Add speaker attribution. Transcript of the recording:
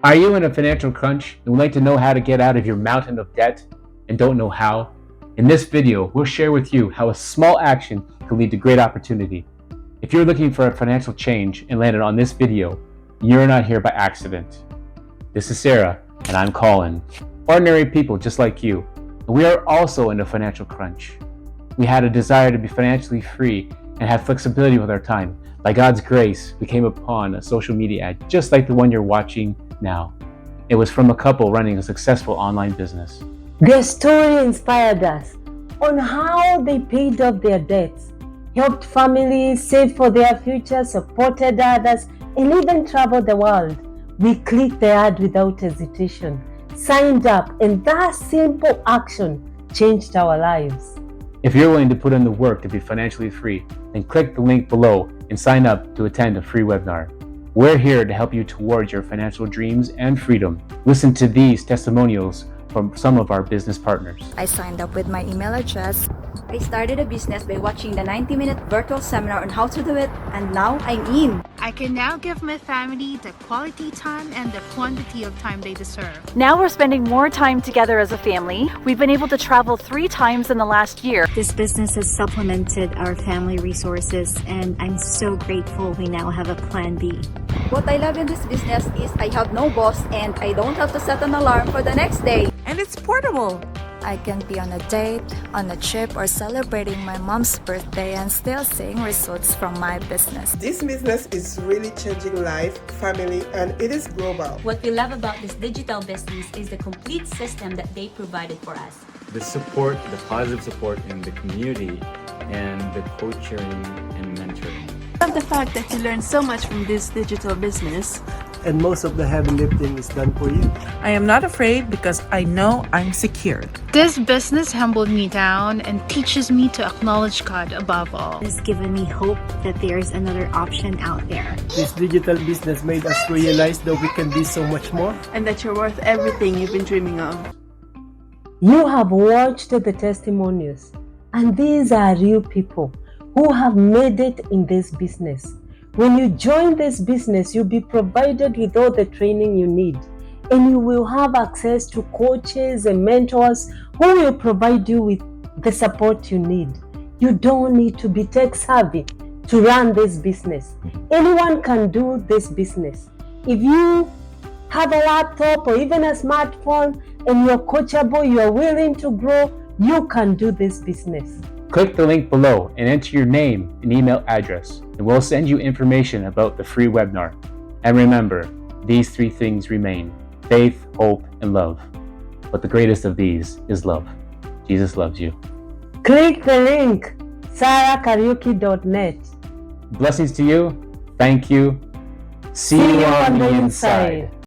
Speaker 1: Are you in a financial crunch and would like to know how to get out of your mountain of debt and don't know how? In this video, we'll share with you how a small action can lead to great opportunity. If you're looking for a financial change and landed on this video, you're not here by accident. This is Sarah and I'm Colin. Ordinary people just like you. And we are also in a financial crunch. We had a desire to be financially free and have flexibility with our time. By God's grace, we came upon a social media ad just like the one you're watching now. It was from a couple running a successful online business.
Speaker 2: Their story inspired us on how they paid off their debts, helped families save for their future, supported others, and even traveled the world. We clicked the ad without hesitation, signed up, and that simple action changed our lives.
Speaker 1: If you're willing to put in the work to be financially free, then click the link below and sign up to attend a free webinar. We're here to help you towards your financial dreams and freedom. Listen to these testimonials from some of our business partners.
Speaker 3: I signed up with my email address.
Speaker 4: I started a business by watching the 90-minute virtual seminar on how to do it, and now I'm in.
Speaker 5: I can now give my family the quality time and the quantity of time they deserve.
Speaker 6: Now we're spending more time together as a family. We've been able to travel 3 times in the last year.
Speaker 7: This business has supplemented our family resources, and I'm so grateful we now have a plan B.
Speaker 4: What I love in this business is I have no boss and I don't have to set an alarm for the next day.
Speaker 8: And it's portable.
Speaker 3: I can be on a date, on a trip, or celebrating my mom's birthday and still seeing results from my business.
Speaker 8: This business is really changing life, family, and it is global.
Speaker 9: What we love about this digital business is the complete system that they provided for us.
Speaker 10: The support, the positive support in the community, and the coaching and mentoring.
Speaker 11: I love the fact that you learn so much from this digital business.
Speaker 12: And most of the heavy lifting is done for you.
Speaker 13: I am not afraid because I know I'm secured.
Speaker 5: This business humbled me down and teaches me to acknowledge God above all.
Speaker 7: It's given me hope that there's another option out there.
Speaker 12: This digital business made us realize that we can be so much more.
Speaker 11: And that you're worth everything you've been dreaming of.
Speaker 2: You have watched the testimonials, and these are real people who have made it in this business. When you join this business, you'll be provided with all the training you need, and you will have access to coaches and mentors who will provide you with the support you need. You don't need to be tech savvy to run this business. Anyone can do this business. If you have a laptop or even a smartphone and you're coachable, you're willing to grow, you can do this business.
Speaker 1: Click the link below and enter your name and email address, and we'll send you information about the free webinar. And remember, these 3 things remain: faith, hope, and love. But the greatest of these is love. Jesus loves you.
Speaker 2: Click the link, sarahkaraoke.net.
Speaker 1: Blessings to you. Thank you. See you on the inside.